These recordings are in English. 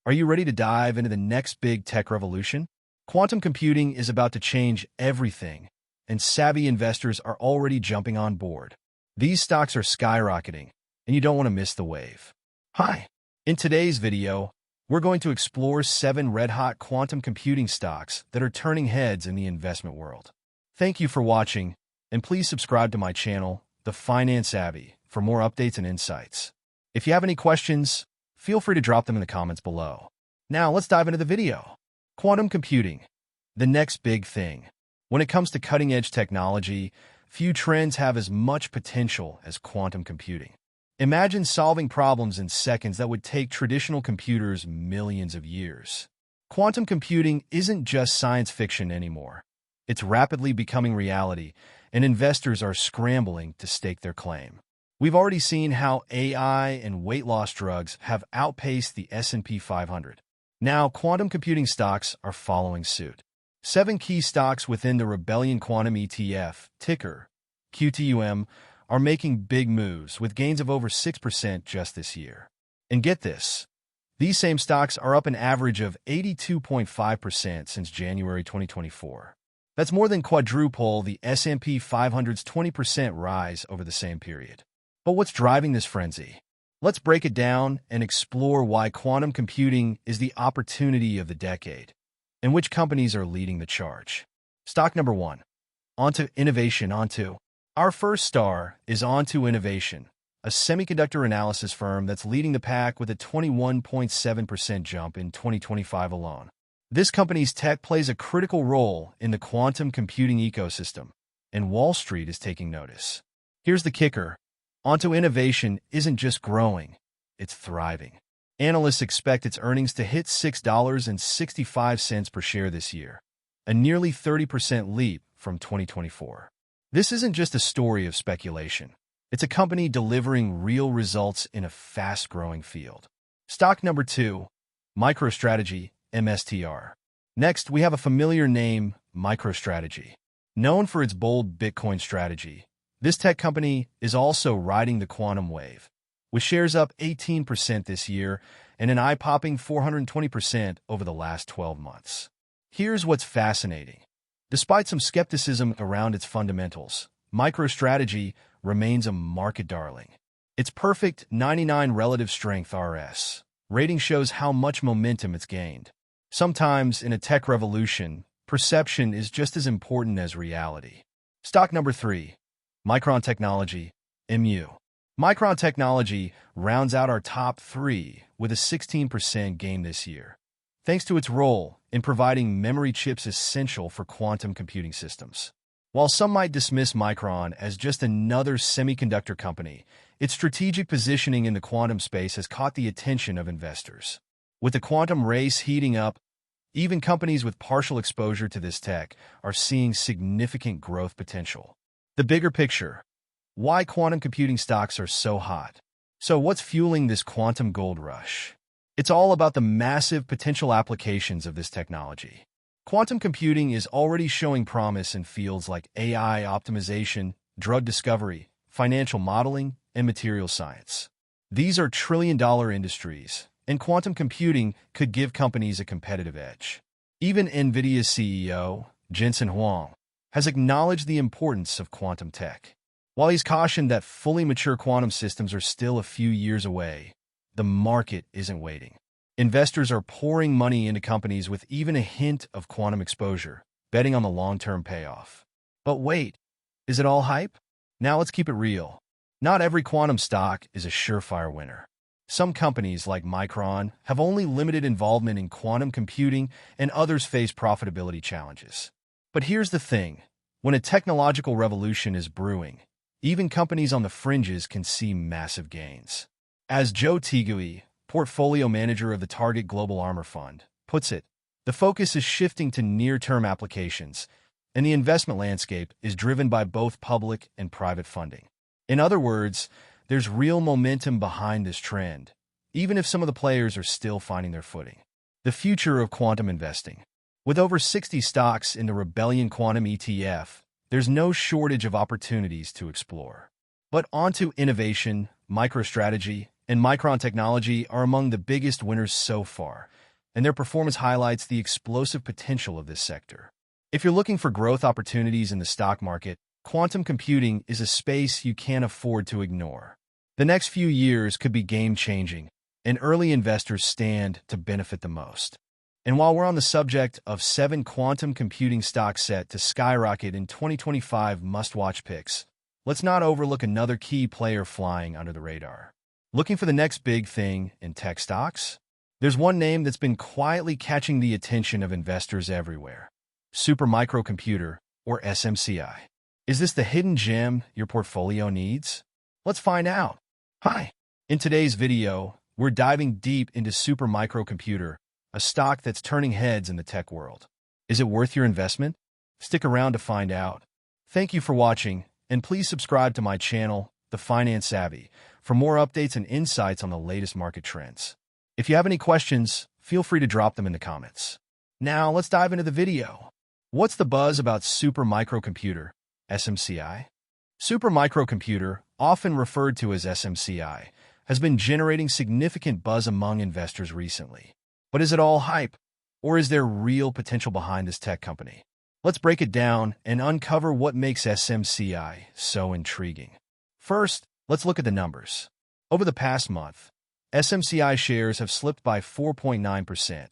Are you ready to dive into the next big tech revolution? Quantum computing is about to change everything, and savvy investors are already jumping on board. These stocks are skyrocketing, and you don't want to miss the wave. Hi! In today's video, we're going to explore 7 red-hot quantum computing stocks that are turning heads in the investment world. Thank you for watching, and please subscribe to my channel, TheFinanceSavvy, for more updates and insights. If you have any questions, feel free to drop them in the comments below. Now, let's dive into the video. Quantum computing, the next big thing. When it comes to cutting-edge technology, few trends have as much potential as quantum computing. Imagine solving problems in seconds that would take traditional computers millions of years. Quantum computing isn't just science fiction anymore. It's rapidly becoming reality, and investors are scrambling to stake their claim. We've already seen how AI and weight loss drugs have outpaced the S&P 500. Now, quantum computing stocks are following suit. 7 key stocks within the Rebellion Quantum ETF, ticker QTUM, are making big moves with gains of over 6% just this year. And get this, these same stocks are up an average of 82.5% since January 2024. That's more than quadruple the S&P 500's 20% rise over the same period. But what's driving this frenzy? Let's break it down and explore why quantum computing is the opportunity of the decade, and which companies are leading the charge. Stock number 1. Onto Innovation. Our first star is Onto Innovation, a semiconductor analysis firm that's leading the pack with a 21.7% jump in 2025 alone. This company's tech plays a critical role in the quantum computing ecosystem, and Wall Street is taking notice. Here's the kicker. Onto Innovation isn't just growing, it's thriving. Analysts expect its earnings to hit $6.65 per share this year, a nearly 30% leap from 2024. This isn't just a story of speculation. It's a company delivering real results in a fast-growing field. Stock number 2, MicroStrategy, MSTR. Next, we have a familiar name, MicroStrategy. Known for its bold Bitcoin strategy, this tech company is also riding the quantum wave, with shares up 18% this year and an eye-popping 420% over the last 12 months. Here's what's fascinating. Despite some skepticism around its fundamentals, MicroStrategy remains a market darling. Its perfect 99 relative strength RS rating shows how much momentum it's gained. Sometimes, in a tech revolution, perception is just as important as reality. Stock number 3. Micron Technology, MU. Micron Technology rounds out our top 3 with a 16% gain this year, thanks to its role in providing memory chips essential for quantum computing systems. While some might dismiss Micron as just another semiconductor company, its strategic positioning in the quantum space has caught the attention of investors. With the quantum race heating up, even companies with partial exposure to this tech are seeing significant growth potential. The bigger picture. Why quantum computing stocks are so hot. So what's fueling this quantum gold rush? It's all about the massive potential applications of this technology. Quantum computing is already showing promise in fields like AI optimization, drug discovery, financial modeling, and material science. These are trillion-dollar industries, and quantum computing could give companies a competitive edge. Even NVIDIA's CEO, Jensen Huang, has acknowledged the importance of quantum tech. While he's cautioned that fully mature quantum systems are still a few years away, the market isn't waiting. Investors are pouring money into companies with even a hint of quantum exposure, betting on the long-term payoff. But wait, is it all hype? Now let's keep it real. Not every quantum stock is a surefire winner. Some companies, like Micron, have only limited involvement in quantum computing, and others face profitability challenges. But here's the thing. When a technological revolution is brewing, even companies on the fringes can see massive gains. As Joe Tigui, portfolio manager of the Target Global Armor Fund, puts it, the focus is shifting to near-term applications, and the investment landscape is driven by both public and private funding. In other words, there's real momentum behind this trend, even if some of the players are still finding their footing. The future of quantum investing. With over 60 stocks in the Rebellion Quantum ETF, there's no shortage of opportunities to explore. But Onto Innovation, MicroStrategy, and Micron Technology are among the biggest winners so far, and their performance highlights the explosive potential of this sector. If you're looking for growth opportunities in the stock market, quantum computing is a space you can't afford to ignore. The next few years could be game-changing, and early investors stand to benefit the most. And while we're on the subject of 7 quantum computing stocks set to skyrocket in 2025 must-watch picks, let's not overlook another key player flying under the radar. Looking for the next big thing in tech stocks? There's one name that's been quietly catching the attention of investors everywhere: Supermicrocomputer, or SMCI. Is this the hidden gem your portfolio needs? Let's find out. Hi! In today's video, we're diving deep into Supermicrocomputer, a stock that's turning heads in the tech world. Is it worth your investment? Stick around to find out. Thank you for watching, and please subscribe to my channel, TheFinanceSavvy, for more updates and insights on the latest market trends. If you have any questions, feel free to drop them in the comments. Now, let's dive into the video. What's the buzz about Supermicrocomputer, SMCI? Supermicrocomputer, often referred to as SMCI, has been generating significant buzz among investors recently. But is it all hype, or is there real potential behind this tech company? Let's break it down and uncover what makes SMCI so intriguing. First, let's look at the numbers. Over the past month, SMCI shares have slipped by 4.9%,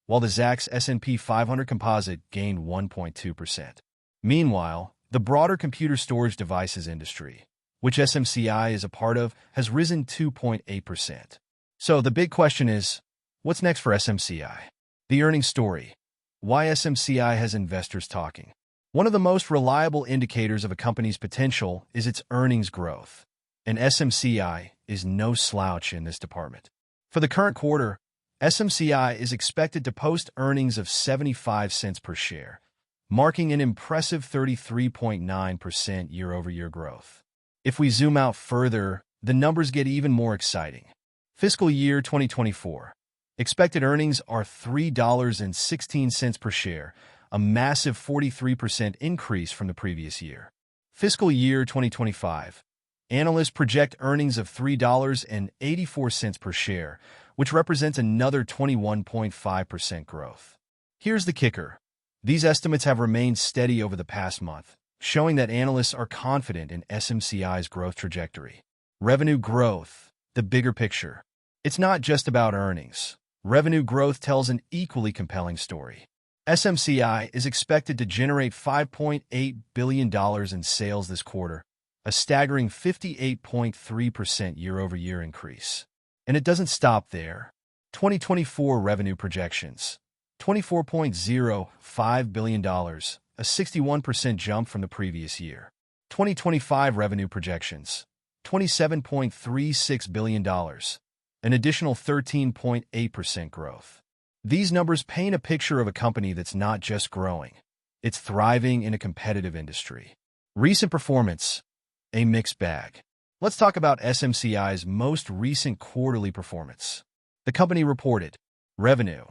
while the Zacks S&P 500 Composite gained 1.2%. Meanwhile, the broader computer storage devices industry, which SMCI is a part of, has risen 2.8%. So the big question is, what's next for SMCI? The earnings story. Why SMCI has investors talking. One of the most reliable indicators of a company's potential is its earnings growth, and SMCI is no slouch in this department. For the current quarter, SMCI is expected to post earnings of 75 cents per share, marking an impressive 33.9% year-over-year growth. If we zoom out further, the numbers get even more exciting. Fiscal year 2024. Expected earnings are $3.16 per share, a massive 43% increase from the previous year. Fiscal year 2025. Analysts project earnings of $3.84 per share, which represents another 21.5% growth. Here's the kicker. These estimates have remained steady over the past month, showing that analysts are confident in SMCI's growth trajectory. Revenue growth, the bigger picture. It's not just about earnings. Revenue growth tells an equally compelling story. SMCI is expected to generate $5.8 billion in sales this quarter, a staggering 58.3% year-over-year increase. And it doesn't stop there. 2024 revenue projections: $24.05 billion, a 61% jump from the previous year. 2025 revenue projections: $27.36 billion, an additional 13.8% growth. These numbers paint a picture of a company that's not just growing, it's thriving in a competitive industry. Recent performance: a mixed bag. Let's talk about SMCI's most recent quarterly performance. The company reported revenue: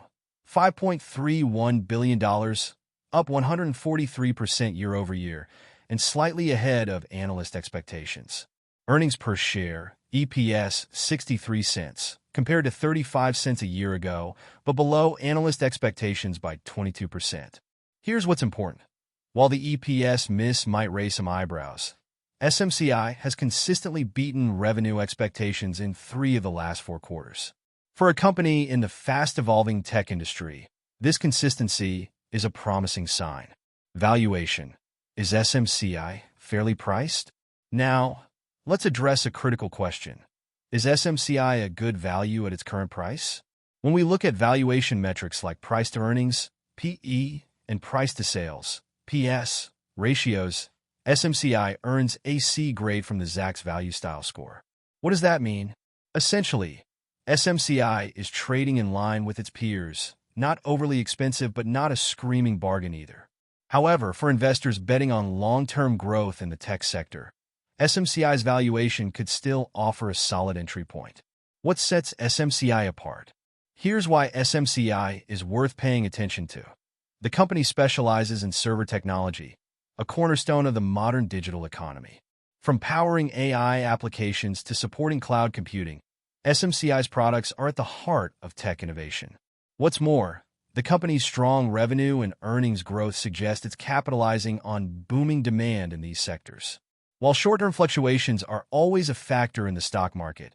$5.31 billion, up 143% year-over-year, and slightly ahead of analyst expectations. Earnings per share, EPS, 63 cents, compared to 35 cents a year ago, but below analyst expectations by 22%. Here's what's important. While the EPS miss might raise some eyebrows, SMCI has consistently beaten revenue expectations in 3 of the last 4 quarters. For a company in the fast-evolving tech industry, this consistency is a promising sign. Valuation: is SMCI fairly priced? Now, let's address a critical question. Is SMCI a good value at its current price? When we look at valuation metrics like price to earnings, PE, and price to sales, PS, ratios, SMCI earns a C grade from the Zacks Value Style Score. What does that mean? Essentially, SMCI is trading in line with its peers, not overly expensive but not a screaming bargain either. However, for investors betting on long-term growth in the tech sector, SMCI's valuation could still offer a solid entry point. What sets SMCI apart? Here's why SMCI is worth paying attention to. The company specializes in server technology, a cornerstone of the modern digital economy. From powering AI applications to supporting cloud computing, SMCI's products are at the heart of tech innovation. What's more, the company's strong revenue and earnings growth suggest it's capitalizing on booming demand in these sectors. While short-term fluctuations are always a factor in the stock market,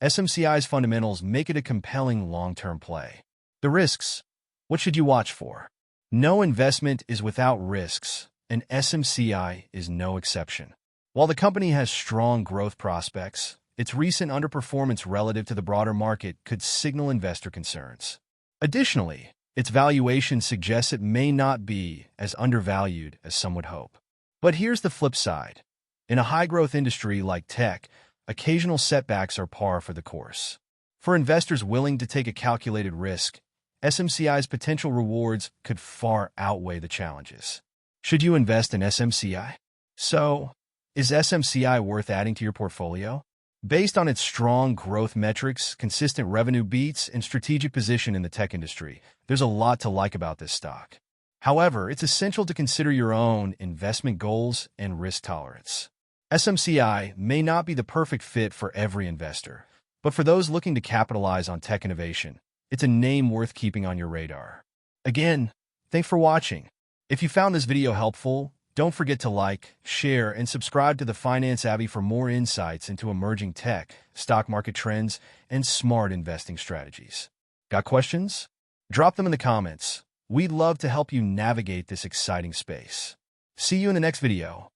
SMCI's fundamentals make it a compelling long-term play. The risks. What should you watch for? No investment is without risks, and SMCI is no exception. While the company has strong growth prospects, its recent underperformance relative to the broader market could signal investor concerns. Additionally, its valuation suggests it may not be as undervalued as some would hope. But here's the flip side. In a high-growth industry like tech, occasional setbacks are par for the course. For investors willing to take a calculated risk, SMCI's potential rewards could far outweigh the challenges. Should you invest in SMCI? So, is SMCI worth adding to your portfolio? Based on its strong growth metrics, consistent revenue beats, and strategic position in the tech industry, there's a lot to like about this stock. However, it's essential to consider your own investment goals and risk tolerance. SMCI may not be the perfect fit for every investor, but for those looking to capitalize on tech innovation, it's a name worth keeping on your radar. Again, thanks for watching. If you found this video helpful, don't forget to like, share, and subscribe to TheFinanceSavvy for more insights into emerging tech, stock market trends, and smart investing strategies. Got questions? Drop them in the comments. We'd love to help you navigate this exciting space. See you in the next video.